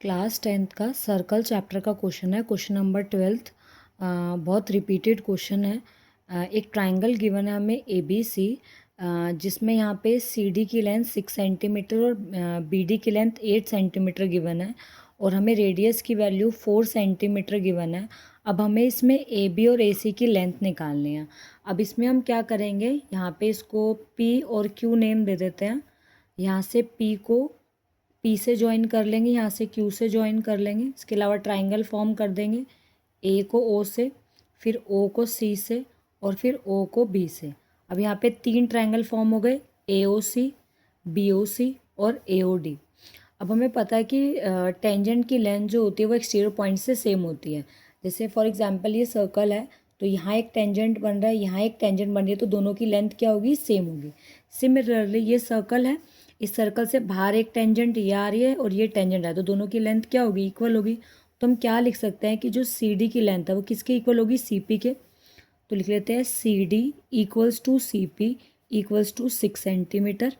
Class 10th का circle chapter का question है, क्वेश्चन नंबर 12th। बहुत रिपीटेड क्वेश्चन है। एक ट्राइंगल गिवन है हमें ए बी सी, जिसमें यहाँ पे सी डी की लेंथ 6 सेंटीमीटर और बी डी की लेंथ 8 सेंटीमीटर गिवन है और हमें रेडियस की वैल्यू 4 सेंटीमीटर गिवन है। अब हमें इसमें ए बी और ए सी की लेंथ निकालनी है। अब इसमें हम क्या करेंगे, यहाँ पे इसको पी और क्यू नेम दे देते हैं। यहाँ से पी को पी से ज्वाइन कर लेंगे, यहाँ से क्यू से ज्वाइन कर लेंगे। इसके अलावा ट्राइंगल फॉर्म कर देंगे, ए को ओ से, फिर ओ को सी से और फिर ओ को बी से। अब यहाँ पे 3 ट्राइंगल फॉर्म हो गए, ए ओ सी, बी ओ सी और ए ओ डी। अब हमें पता है कि टेंजेंट की लेंथ जो होती है वो एक्सटीरियर पॉइंट से सेम होती है। जैसे फॉर एग्जांपल ये सर्कल है, तो यहाँ एक टेंजेंट बन रहा है, यहाँ एक टेंजेंट बन रही है, तो दोनों की लेंथ क्या होगी, सेम होगी। सिमिलरली ये सर्कल है, इस सर्कल से बाहर एक टेंजेंट ये आ रही है और ये टेंजेंट है, तो दोनों की लेंथ क्या होगी, इक्वल होगी। तो हम क्या लिख सकते हैं कि जो सी डी की लेंथ है वो किसके इक्वल होगी, सी पी के। तो लिख लेते हैं C D equals to C P equals to 6 centimetre.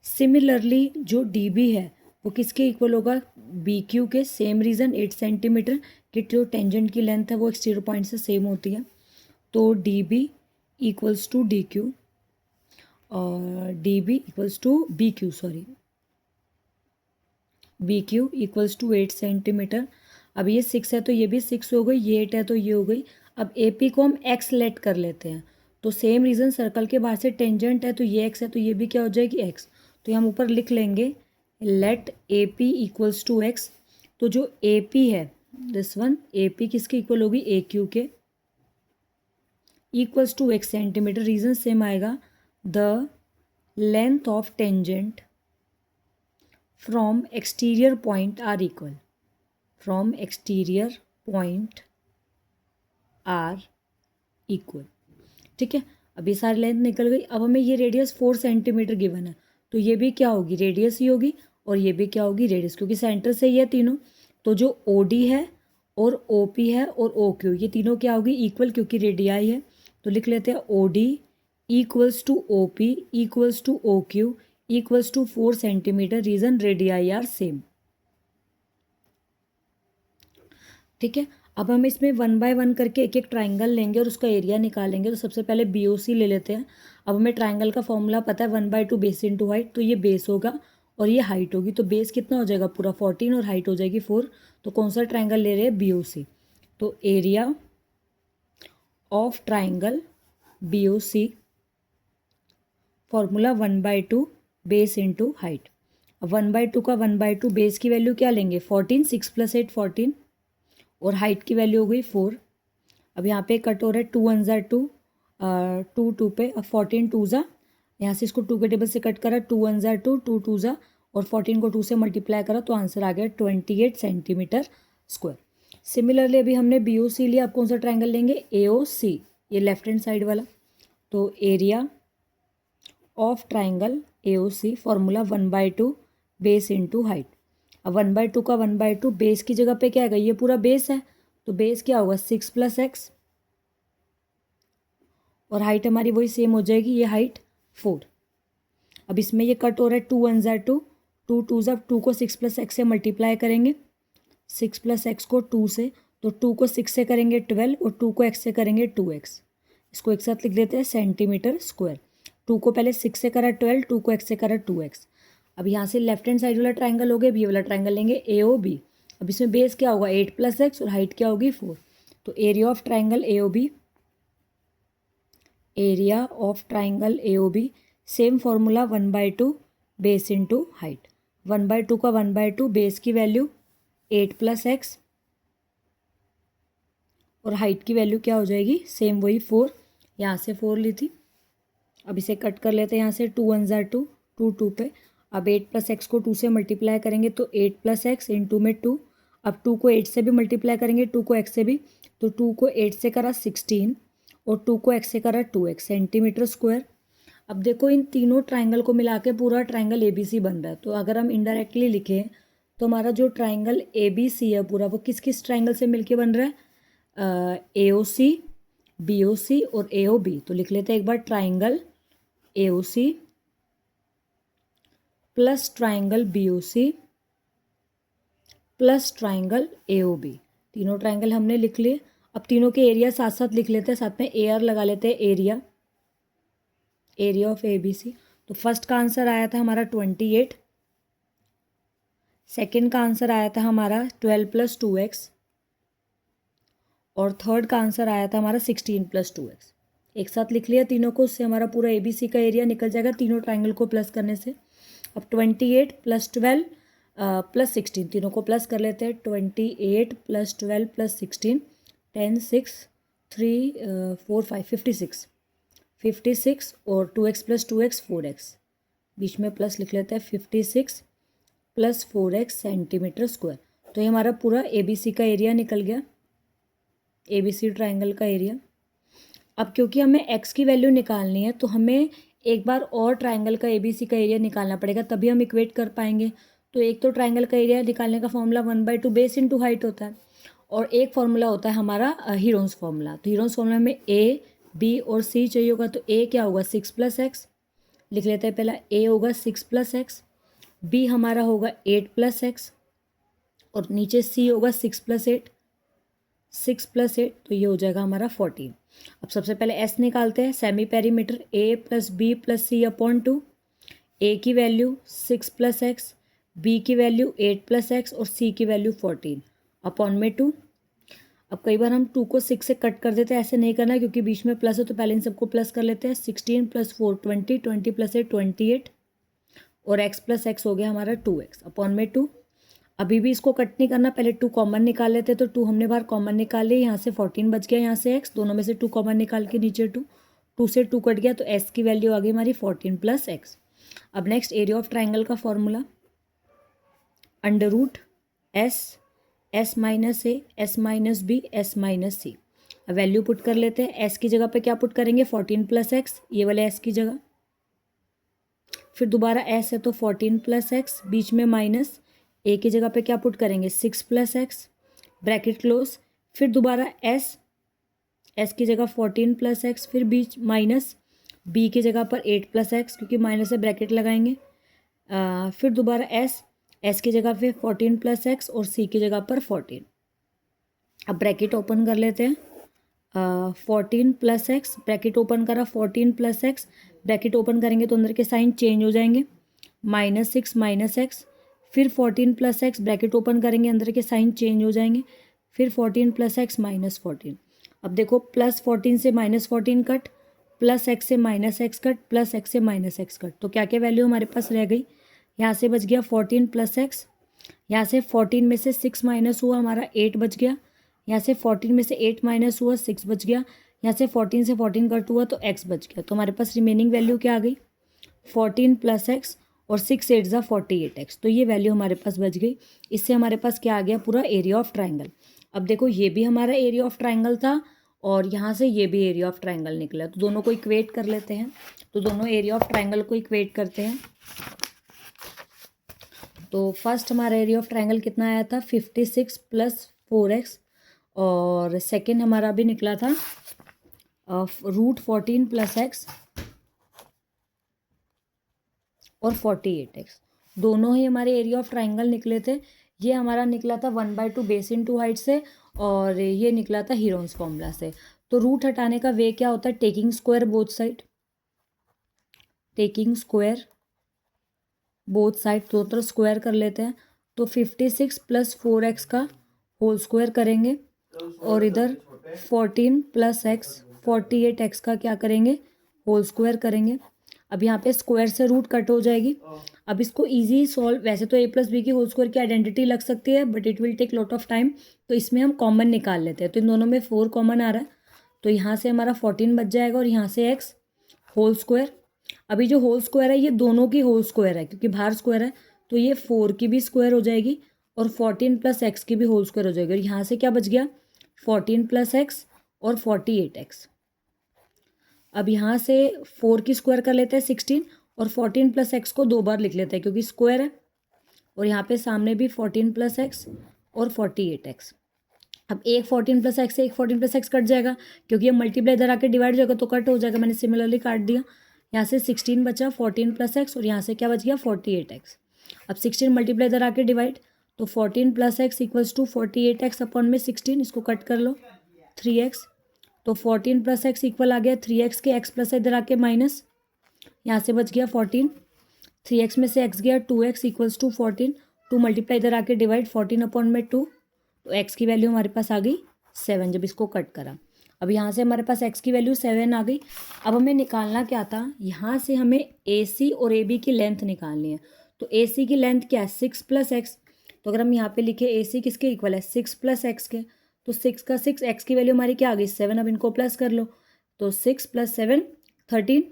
Similarly जो डी बी है वो किसके इक्वल होगा, बी क्यू के। सेम रीज़न, 8 सेंटीमीटर कि जो टेंजेंट की लेंथ है वो एक्सटीरियर पॉइंट से सेम होती है। तो D B equals to D Q और D B equals to B Q, sorry B Q equals to 8 centimetre. अब ये 6 है तो ये भी 6 हो गई, ये 8 है तो ये हो गई। अब ए पी को हम एक्स लेट कर लेते हैं, तो सेम रीज़न, सर्कल के बाहर से टेंजेंट है तो ये एक्स है, तो ये भी क्या हो जाएगी, एक्स। तो हम ऊपर लिख लेंगे let A P equals to X. तो जो ए पी है, दिस वन, ए पी किसके इक्वल होगी, ए क्यू के, equals to X centimetre. Reason same आएगा, the length of tangent from exterior point are equal, from exterior point are equal। ठीक है, अब ये सारी लेंथ निकल गई। अब हमें ये रेडियस 4 सेंटीमीटर गिवन है, तो ये भी क्या होगी, रेडियस ही होगी, और ये भी क्या होगी, रेडियस, क्योंकि सेंटर से ही है तीनों। तो जो ओ डी है और ओ पी है और ओ क्यू, ये तीनों क्या होगी, इक्वल, क्योंकि रेडियाई है। तो लिख लेते हैं O D equals to O P equals to O Q equals to 4 centimetre. Reason, radii are same. ठीक है, अब हम इसमें 1 बाय 1 करके एक एक ट्राइंगल लेंगे और उसका एरिया निकालेंगे। तो सबसे पहले बी ओ सी ले लेते हैं। अब हमें ट्राइंगल का फॉर्मूला पता है, 1/2 बेस इंटू हाइट। तो ये बेस होगा और ये हाइट होगी, तो बेस कितना हो जाएगा, पूरा 14 और हाइट हो जाएगी 4। तो कौन सा ट्राइंगल ले रहे हैं, बी ओ सी। तो area of triangle B O C, formula 1/2 base into height. अब 1/2 का 1/2 बेस की वैल्यू क्या लेंगे, 14, 6 + 8 14, और हाइट की वैल्यू हो गई 4। अब यहाँ पे कट हो रहा है, 2 1 ज़ा 2, 2 2 पे, अब 14 2 ज़ा, यहाँ से इसको 2 के टेबल से कट करा, 2 1 ज़ा 2, 2 2 ज़ा, और 14 को 2 से मल्टीप्लाई करा, तो आंसर आ गया 28 सेंटीमीटर स्क्वायर। सिमिलरली अभी हमने बी ओ सी लिया, अब कौन सा ट्राइंगल लेंगे, ए ओ सी, ये लेफ्ट हैंड साइड वाला। तो area of triangle A O C, formula 1/2 base into height. अब 1/2 का 1/2 बेस की जगह पे क्या आएगा, ये पूरा बेस है, तो बेस क्या होगा, 6 + x, और हाइट हमारी वही सेम हो जाएगी, ये हाइट 4। अब इसमें ये कट हो रहा है, 2 1 ज़ा 2, 2 2 ज़ा 2 को 6 + x से मल्टीप्लाई करेंगे, 6 + x को 2 से, तो 2 को 6 से करेंगे 12 और 2 को x से करेंगे 2x। इसको एक साथ लिख देते हैं सेंटीमीटर स्क्वायर। 2 को पहले 6 से करा 12, 2 को x से करा 2x। अब यहाँ से लेफ्ट हैंड साइड वाला ट्राइंगल हो गया, बी वाला ट्राइंगल लेंगे ए ओ बी। अब इसमें बेस क्या होगा, 8 + x, और हाइट क्या होगी 4। तो area of triangle A O B, area of triangle A O B, same formula 1/2 base into height. 1/2 का 1/2 बेस की वैल्यू 8 + x, और हाइट की वैल्यू क्या हो जाएगी, सेम वही 4, यहाँ से 4 ली थी। अब इसे कट कर लेते हैं, यहाँ से 2 1 ज़ा 2, 2 2 पे। अब 8 + x को 2 से मल्टीप्लाई करेंगे, तो 8 + x इंटू में 2। अब 2 को 8 से भी मल्टीप्लाई करेंगे, 2 को x से भी, तो 2 को 8 से करा 16 और 2 को x से करा 2x, सेंटीमीटर स्क्वायर। अब देखो, इन तीनों ट्राइंगल को मिला के पूरा ट्राइंगल ए बी सी बन रहा है। तो अगर हम इनडायरेक्टली लिखें तो हमारा जो ट्राइंगल ए बी सी है पूरा, वो किस किस ट्राइंगल से मिलके बन रहा है, ए ओ सी, बी ओ सी और ए ओ बी। तो लिख लेते हैं एक बार, triangle A O C plus triangle B O C plus triangle AOB। तीनों ट्राइंगल हमने लिख लिए। अब तीनों के एरिया साथ साथ लिख लेते हैं, साथ में AR लगा लेते हैं, एरिया ऑफ ABC। तो फर्स्ट का आंसर आया था हमारा 28, सेकेंड का आंसर आया था हमारा 12 + 2x, और थर्ड का आंसर आया था हमारा 16 + 2x। एक साथ लिख लिया तीनों को, उससे हमारा पूरा ABC का एरिया निकल जाएगा तीनों ट्राइंगल को प्लस करने से। अब 28 + 12 + 16, तीनों को प्लस कर लेते हैं। 28 + 12 + 16, 10, 6, 3, 4, 5, 56, 56 और 2x + 2x 4x, बीच में प्लस लिख लेते हैं। 56 + 4x सेंटीमीटर स्क्वायर। तो ये हमारा पूरा ABC का एरिया निकल गया, ABC ट्राइंगल का एरिया। अब क्योंकि हमें x की वैल्यू निकालनी है तो हमें एक बार और ट्राइंगल का ABC का एरिया निकालना पड़ेगा, तभी हम इक्वेट कर पाएंगे। तो एक तो ट्राइंगल का एरिया निकालने का फॉर्मूला 1/2 बेस इंटू हाइट होता है, और एक फॉर्मूला होता है हमारा हीरोन्स फॉर्मूला। तो हीरोन्स फॉर्मूला में A, B और C चाहिए होगा। तो A क्या होगा 6 + x, लिख लेते हैं। पहला A होगा 6 + x, B हमारा होगा 8 + x, और नीचे C होगा 6 + 8, 6 + 8, तो ये हो जाएगा हमारा 14। अब सबसे पहले S निकालते हैं। Semi perimeter A + B + C/2, A की वैल्यू 6 + x, B की वैल्यू 8 + x और C की वैल्यू 14 अपॉन में 2। अब कई बार हम 2 को 6 से कट कर देते हैं, ऐसे नहीं करना क्योंकि बीच में प्लस है, तो पहले इन सबको प्लस कर लेते हैं। 16 + 4 20, 20 + 8 28, और x + x हो गया हमारा 2x अपॉन में 2। अभी भी इसको कट नहीं करना, पहले 2 कॉमन निकाल लेते हैं। तो 2 हमने बाहर कॉमन निकाल लिया, यहाँ से 14 बच गया, यहाँ से x, दोनों में से 2 कॉमन निकाल के नीचे 2, 2 से 2 कट गया, तो s की वैल्यू आ गई हमारी 14 + x। अब नेक्स्ट एरिया ऑफ ट्राइंगल का formula √S, S - A, S - B, S - C। अब वैल्यू पुट कर लेते हैं। s की जगह पे क्या पुट करेंगे 14 + x, ये वाले s की जगह, फिर दोबारा s है तो 14 + x, बीच में माइनस, a की जगह पे क्या पुट करेंगे 6 + x, ब्रैकेट क्लोज, फिर दोबारा s की जगह 14 + x, फिर बीच माइनस, b की जगह पर 8 + x, क्योंकि माइनस से ब्रैकेट लगाएंगे, फिर दोबारा s की जगह पे 14 + x और c की जगह पर 14। अब ब्रैकेट ओपन कर लेते हैं। 14 + x, ब्रैकेट ओपन करा, 14 + x, ब्रैकेट ओपन करेंगे तो अंदर के साइन चेंज हो जाएंगे, -6 -x, फिर 14 + x, ब्रैकेट ओपन करेंगे, अंदर के साइन चेंज हो जाएंगे, फिर 14 + x -14। अब देखो +14 से -14 कट, +x से -x कट, +x से -x कट, तो क्या क्या वैल्यू हमारे पास रह गई। यहाँ से बच गया 14 + x, यहाँ से 14 में से 6 माइनस हुआ हमारा 8 बच गया, यहाँ से 14 में से 8 माइनस हुआ 6 बच गया, यहाँ से 14 से 14 कट हुआ तो x बच गया। तो हमारे पास रिमेनिंग वैल्यू क्या आ गई 14 + x, और 6 8 ज़ा 48x, तो ये वैल्यू हमारे पास बच गई। इससे हमारे पास क्या आ गया पूरा एरिया ऑफ ट्राइंगल। अब देखो ये भी हमारा एरिया ऑफ ट्राइंगल था, और यहाँ से ये भी एरिया ऑफ ट्राइंगल निकला, तो दोनों को इक्वेट कर लेते हैं। तो दोनों एरिया ऑफ ट्राइंगल को इक्वेट करते हैं। तो फर्स्ट हमारा एरिया ऑफ ट्राइंगल कितना आया था 56 + 4x, और सेकंड हमारा भी निकला था √14 + x और 48x, दोनों ही हमारे एरिया ऑफ ट्राइंगल निकले थे। ये हमारा निकला था 1/2 बेस इंटू हाइट से, और ये निकला था हीरोन्स फॉर्मूला से। तो रूट हटाने का वे क्या होता है, taking square both side, taking square both side, दो तरफ स्क्वायर कर लेते हैं। तो 56 + 4x का होल स्क्वायर करेंगे, और इधर 14 + x 48x का क्या करेंगे होल स्क्वायर करेंगे। अब यहाँ पे स्क्वायर से रूट कट हो जाएगी। अब इसको इजी सॉल्व, वैसे तो a + b की होल स्क्वायर की आइडेंटिटी लग सकती है, but it will take lot of time, तो इसमें हम कॉमन निकाल लेते हैं। तो इन दोनों में 4 कॉमन आ रहा है, तो यहाँ से हमारा 14 बच जाएगा, और यहाँ से x होल स्क्वायर। अभी जो होल स्क्वायर है ये दोनों की होल स्क्वायर है, क्योंकि बाहर स्क्वायर है, तो ये 4 की भी स्क्वायर हो जाएगी, और 14 + x की भी होल स्क्वायर हो जाएगी। और यहाँ से क्या बच गया 14 + x और 48x। अब यहाँ से 4 की स्क्वायर कर लेते हैं 16, और 14 + x को 2 बार लिख लेते हैं क्योंकि स्क्वायर है, और यहाँ पे सामने भी 14 + x और 48x। अब एक 14 + x से एक 14 + x कट जाएगा, क्योंकि ये मल्टीप्लाई इधर आके डिवाइड हो जाएगा तो कट हो जाएगा, मैंने सिमिलरली काट दिया। यहाँ से 16 बचा 14 + x, और यहाँ से क्या बच गया 48x। अब 16 मल्टीप्लाई इधर आके डिवाइड, तो 14 plus X equals to 48x upon में 16, इसको कट कर लो 3x। तो 14 प्लस एक्स इक्वल आ गया 3x के, x प्लस इधर आके माइनस, यहाँ से बच गया 14, 3x में से x गया 2x इक्वल्स टू 14, 2 मल्टीप्लाई इधर आके डिवाइड 14 अपॉन में 2, तो x की वैल्यू हमारे पास आ गई 7 जब इसको कट करा। अब यहाँ से हमारे पास x की वैल्यू 7 आ गई। अब हमें निकालना क्या था, यहाँ से हमें AC और AB की लेंथ निकालनी है। तो AC की लेंथ क्या है 6 प्लस एक्स, तो अगर हम यहाँ पे लिखे AC किसके इक्वल है 6 प्लस एक्स के, तो 6 का 6, x की वैल्यू हमारी क्या आ गई 7, अब इनको प्लस कर लो, तो 6 प्लस 7 13,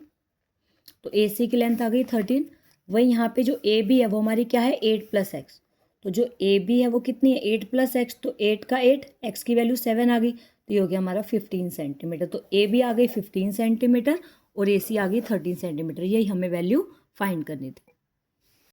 तो AC की लेंथ आ गई 13। वही यहाँ पे जो AB है वो हमारी क्या है 8 प्लस एक्स, तो जो AB है वो कितनी है 8 प्लस एक्स, तो 8 का 8, x की वैल्यू 7 आ गई, तो ये हो गया हमारा 15 सेंटीमीटर। तो AB आ गई 15 सेंटीमीटर और AC आ गई 13 सेंटीमीटर, यही हमें वैल्यू फाइंड करनी थी।